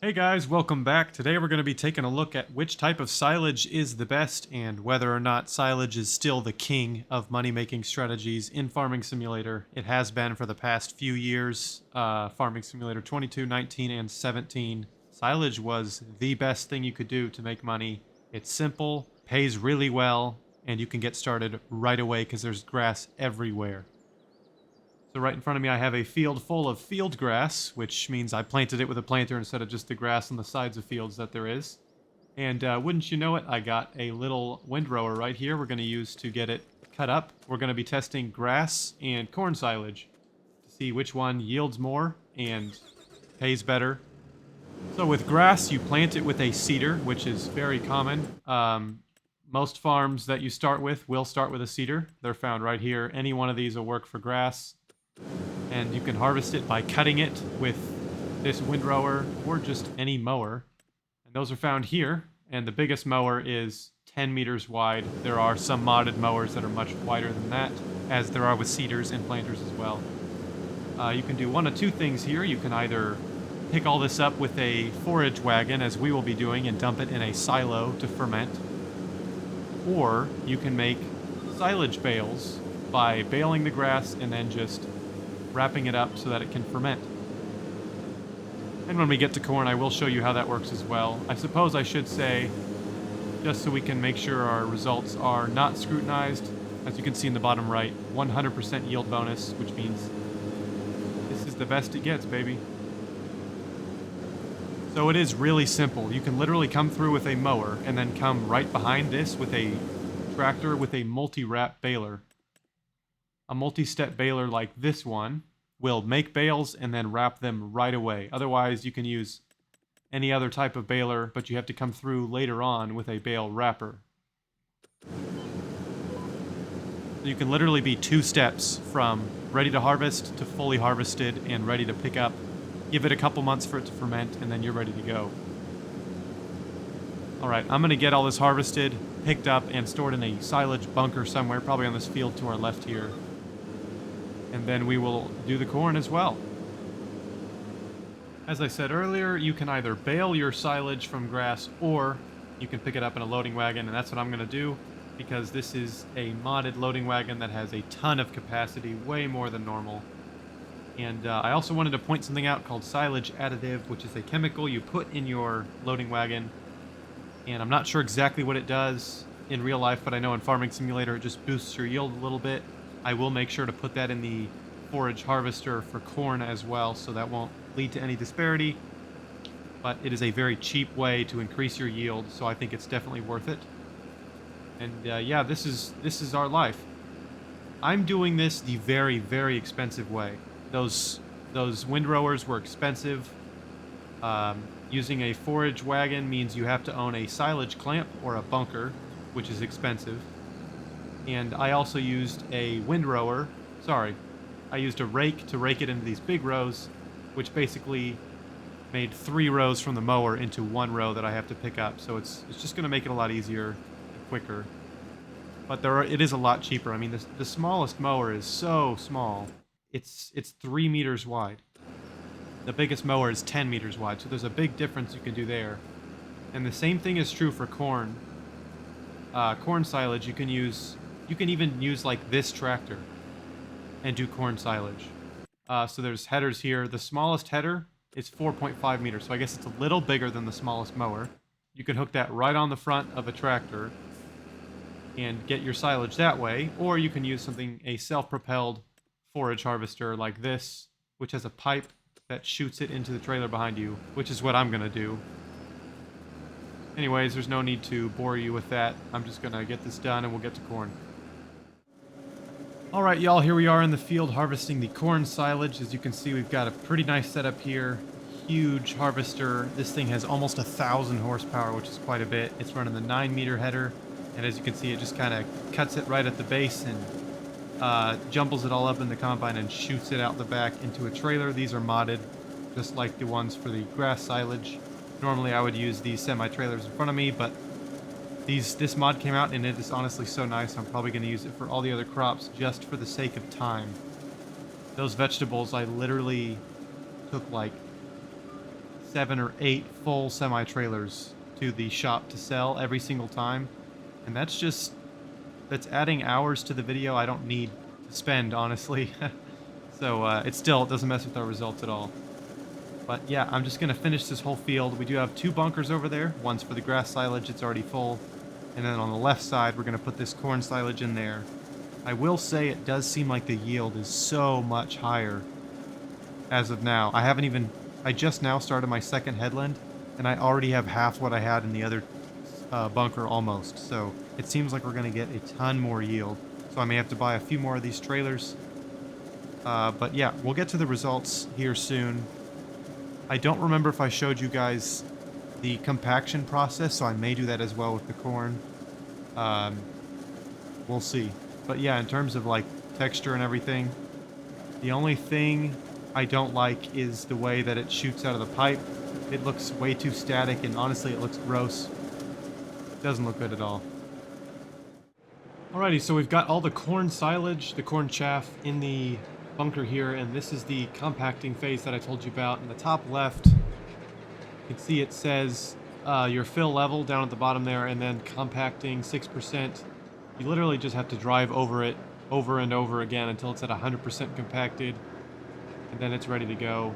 Hey guys, welcome back. Today we're going to be taking a look at which type of silage is the best and whether or not silage is still the king of money-making strategies in Farming Simulator. It has been for the past few years. Farming Simulator 22, 19, and 17. Silage was the best thing you could do to make money. It's simple, pays really well, and you can get started right away because there's grass everywhere. So right in front of me I have a field full of field grass, which means I planted it with a planter instead of just the grass on the sides of fields that there is. And wouldn't you know it, I got a little windrower right here we're going to use to get it cut up. We're going to be testing grass and corn silage to see which one yields more and pays better. So with grass, you plant it with a seeder, which is very common. Most farms that you start with will start with a seeder. They're found right here. Any one of these will work for grass. And you can harvest it by cutting it with this windrower or just any mower. And those are found here. And the biggest mower is 10 meters wide. There are some modded mowers that are much wider than that, as there are with seeders and planters as well. You can do one of two things here. You can either pick all this up with a forage wagon, as we will be doing, and dump it in a silo to ferment. Or you can make silage bales by baling the grass and then just wrapping it up so that it can ferment. And when we get to corn, I will show you how that works as well. I suppose I should say, just so we can make sure our results are not scrutinized, as you can see in the bottom right, 100% yield bonus, which means this is the best it gets, baby. So it is really simple. You can literally come through with a mower and then come right behind this with a tractor with a multi-wrap baler. A multi-step baler like this one will make bales and then wrap them right away. Otherwise, you can use any other type of baler, but you have to come through later on with a bale wrapper. You can literally be 2 steps from ready to harvest to fully harvested and ready to pick up. Give it a couple months for it to ferment, and then you're ready to go. Alright, I'm going to get all this harvested, picked up, and stored in a silage bunker somewhere, probably on this field to our left here. And then we will do the corn as well. As I said earlier, you can either bale your silage from grass or you can pick it up in a loading wagon, and that's what I'm going to do because this is a modded loading wagon that has a ton of capacity, way more than normal. And I also wanted to point something out called silage additive, which is a chemical you put in your loading wagon. And I'm not sure exactly what it does in real life, but I know in Farming Simulator it just boosts your yield a little bit. I will make sure to put that in the forage harvester for corn as well, so that won't lead to any disparity. But it is a very cheap way to increase your yield, so I think it's definitely worth it. And yeah, this is our life. I'm doing this the very, very expensive way. Those windrowers were expensive. Using a forage wagon means you have to own a silage clamp or a bunker, which is expensive. And I also used a windrower. Sorry, I used a rake to rake it into these big rows, which basically made 3 rows from the mower into 1 row that I have to pick up. So it's just going to make it a lot easier and quicker. But it is a lot cheaper. I mean, the smallest mower is so small. It's 3 meters wide. The biggest mower is 10 meters wide, so there's a big difference you can do there. And the same thing is true for corn. Corn silage, you can even use like this tractor and do corn silage. So there's headers here. The smallest header is 4.5 meters, so I guess it's a little bigger than the smallest mower. You can hook that right on the front of a tractor and get your silage that way, or you can use a self-propelled forage harvester like this, which has a pipe that shoots it into the trailer behind you, which is what I'm going to do. Anyways, there's no need to bore you with that. I'm just going to get this done and we'll get to corn. Alright y'all, here we are in the field harvesting the corn silage. As you can see, we've got a pretty nice setup here. Huge harvester. This thing has almost 1,000 horsepower, which is quite a bit. It's running the 9-meter header, and as you can see, it just kind of cuts it right at the base and jumbles it all up in the combine and shoots it out the back into a trailer. These are modded, just like the ones for the grass silage. Normally I would use these semi-trailers in front of me, but this mod came out and it is honestly so nice. I'm probably going to use it for all the other crops just for the sake of time. Those vegetables, I literally took like 7 or 8 full semi-trailers to the shop to sell every single time. And that's adding hours to the video I don't need to spend, honestly. So it doesn't mess with our results at all. But yeah, I'm just going to finish this whole field. We do have 2 bunkers over there. One's for the grass silage, it's already full. And then on the left side, we're going to put this corn silage in there. I will say it does seem like the yield is so much higher as of now. I just now started my second headland, and I already have half what I had in the other bunker almost. So it seems like we're going to get a ton more yield. So I may have to buy a few more of these trailers. But yeah, we'll get to the results here soon. I don't remember if I showed you guys the compaction process, so I may do that as well with the corn. We'll see. But yeah, in terms of like texture and everything, the only thing I don't like is the way that it shoots out of the pipe. It looks way too static, and honestly it looks gross. It doesn't look good at all. Alrighty, so we've got all the corn silage, the corn chaff in the bunker here, and this is the compacting phase that I told you about. In the top left, you can see it says your fill level down at the bottom there, and then compacting 6%. You literally just have to drive over it over and over again until it's at 100% compacted, and then it's ready to go.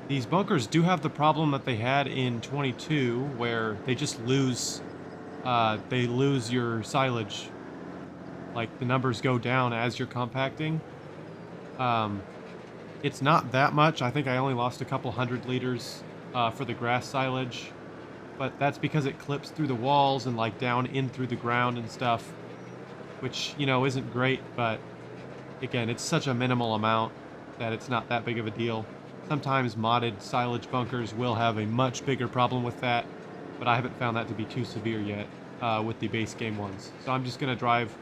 These bunkers do have the problem that they had in 22, where they just lose your silage. Like, the numbers go down as you're compacting. It's not that much. I think I only lost a couple 100 liters for the grass silage, but that's because it clips through the walls and like down in through the ground and stuff, which, you know, isn't great, but again, it's such a minimal amount that it's not that big of a deal. Sometimes modded silage bunkers will have a much bigger problem with that, but I haven't found that to be too severe yet with the base game ones. So I'm just going to drive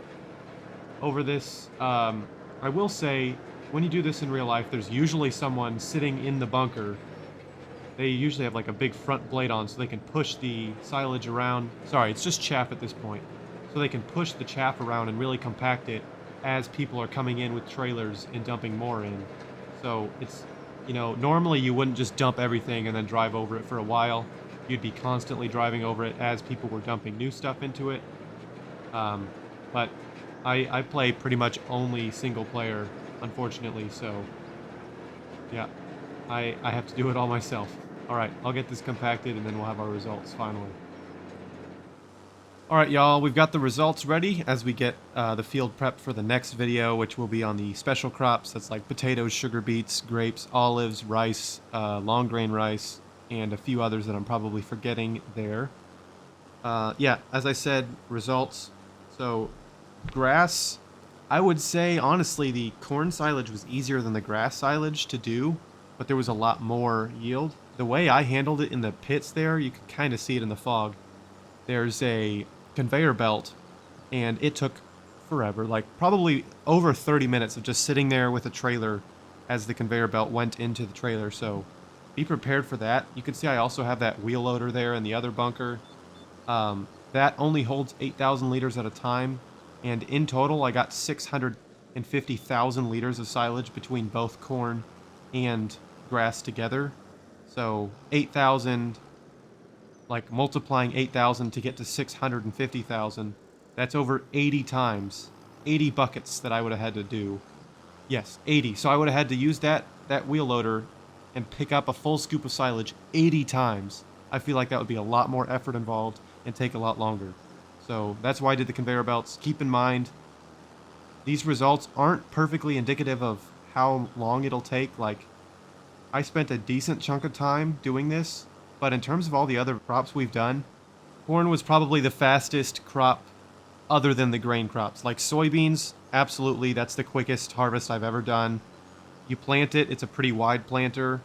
over this. I will say, when you do this in real life, there's usually someone sitting in the bunker. They usually have like a big front blade on so they can push the silage around. Sorry, it's just chaff at this point. So they can push the chaff around and really compact it as people are coming in with trailers and dumping more in. So it's, you know, normally you wouldn't just dump everything and then drive over it for a while. You'd be constantly driving over it as people were dumping new stuff into it. But I play pretty much only single player, unfortunately, so yeah, I have to do it all myself. Alright, I'll get this compacted and then we'll have our results finally. Alright y'all, we've got the results ready as we get the field prepped for the next video, which will be on the special crops. That's like potatoes, sugar beets, grapes, olives, rice, long grain rice, and a few others that I'm probably forgetting there. Yeah, as I said, results. So grass, I would say honestly the corn silage was easier than the grass silage to do, but there was a lot more yield. The way I handled it in the pits there, you can kind of see it in the fog. There's a conveyor belt, and it took forever, like probably over 30 minutes of just sitting there with a trailer as the conveyor belt went into the trailer, so be prepared for that. You can see I also have that wheel loader there in the other bunker. That only holds 8,000 liters at a time, and in total I got 650,000 liters of silage between both corn and grass together. So 8,000, like multiplying 8,000 to get to 650,000, that's over 80 times, 80 buckets that I would have had to do. Yes, 80. So I would have had to use that wheel loader and pick up a full scoop of silage 80 times. I feel like that would be a lot more effort involved and take a lot longer. So that's why I did the conveyor belts. Keep in mind, these results aren't perfectly indicative of how long it'll take. Like, I spent a decent chunk of time doing this, but in terms of all the other crops we've done, corn was probably the fastest crop other than the grain crops. Like soybeans, absolutely, that's the quickest harvest I've ever done. You plant it, it's a pretty wide planter.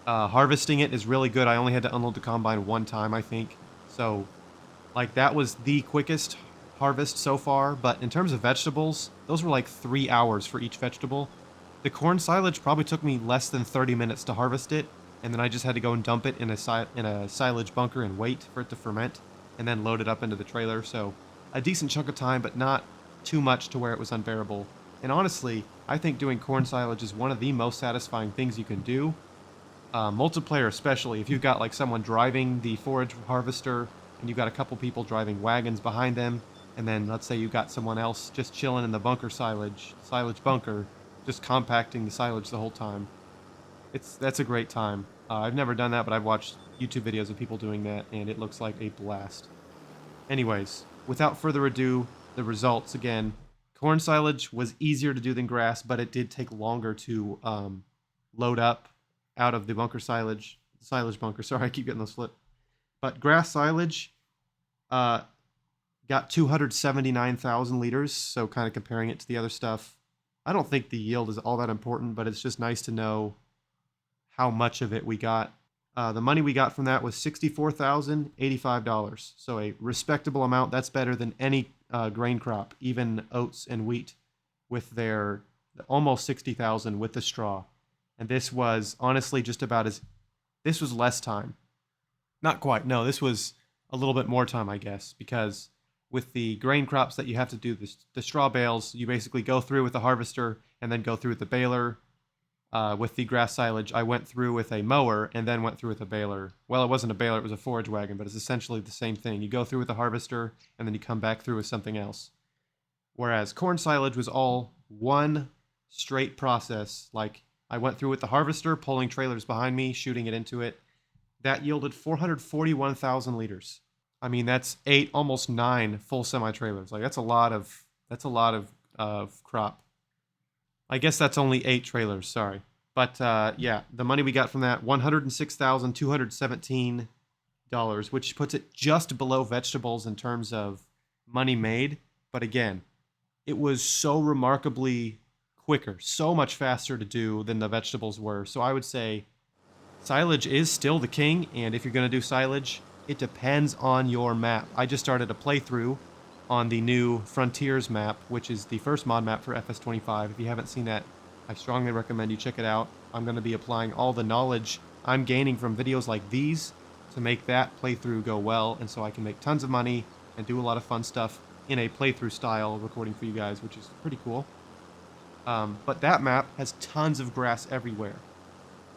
Harvesting it is really good. I only had to unload the combine one time, I think. So, like, that was the quickest harvest so far. But in terms of vegetables, those were like 3 hours for each vegetable. The corn silage probably took me less than 30 minutes to harvest it, and then I just had to go and dump it in a silage bunker and wait for it to ferment, and then load it up into the trailer. So a decent chunk of time, but not too much to where it was unbearable. And honestly, I think doing corn silage is one of the most satisfying things you can do. Multiplayer especially, if you've got like someone driving the forage harvester and you've got a couple people driving wagons behind them, and then let's say you've got someone else just chilling in the bunker silage bunker, just compacting the silage the whole time. That's a great time. I've never done that, but I've watched YouTube videos of people doing that, and it looks like a blast. Anyways, without further ado, the results again. Corn silage was easier to do than grass, but it did take longer to load up out of the silage bunker. Sorry, I keep getting those flipped. But grass silage uh, got 279,000 liters, so kind of comparing it to the other stuff. I don't think the yield is all that important, but it's just nice to know how much of it we got. The money we got from that was $64,085. So a respectable amount. That's better than any grain crop, even oats and wheat, with their almost 60,000 with the straw. And this was honestly just about as. This was less time. Not quite. No, this was a little bit more time, I guess, because with the grain crops that you have to do the straw bales, you basically go through with the harvester and then go through with the baler. With the grass silage, I went through with a mower and then went through with a baler. Well, it wasn't a baler, it was a forage wagon, but it's essentially the same thing. You go through with the harvester and then you come back through with something else. Whereas corn silage was all one straight process. Like I went through with the harvester, pulling trailers behind me, shooting it into it. That yielded 441,000 liters. I mean, that's 8, almost 9 full semi-trailers. Like that's a lot of crop. I guess that's only 8 trailers, sorry. But yeah, the money we got from that, $106,217, which puts it just below vegetables in terms of money made. But again, it was so remarkably quicker, so much faster to do than the vegetables were. So I would say silage is still the king, and if you're going to do silage, it depends on your map. I just started a playthrough on the new Frontiers map, which is the first mod map for FS25. If you haven't seen that, I strongly recommend you check it out. I'm going to be applying all the knowledge I'm gaining from videos like these to make that playthrough go well, and so I can make tons of money and do a lot of fun stuff in a playthrough style recording for you guys, which is pretty cool. But that map has tons of grass everywhere.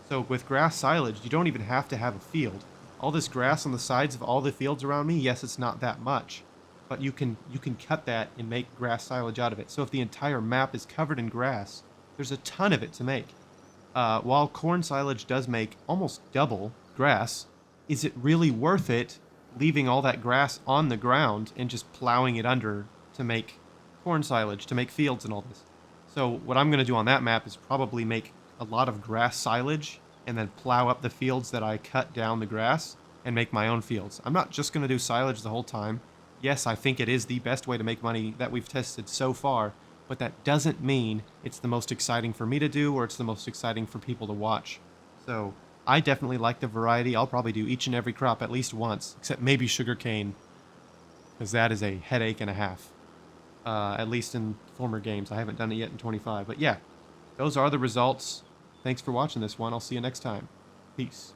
So with grass silage, you don't even have to have a field. All this grass on the sides of all the fields around me, yes, it's not that much, but you can cut that and make grass silage out of it. So if the entire map is covered in grass, there's a ton of it to make. While corn silage does make almost double grass, is it really worth it leaving all that grass on the ground and just plowing it under to make corn silage, to make fields and all this? So what I'm going to do on that map is probably make a lot of grass silage and then plow up the fields that I cut down the grass and make my own fields. I'm not just going to do silage the whole time. Yes, I think it is the best way to make money that we've tested so far, but that doesn't mean it's the most exciting for me to do or it's the most exciting for people to watch. So I definitely like the variety. I'll probably do each and every crop at least once, except maybe sugarcane, because that is a headache and a half. At least in former games. I haven't done it yet in 25. But yeah, those are the results. Thanks for watching this one. I'll see you next time. Peace.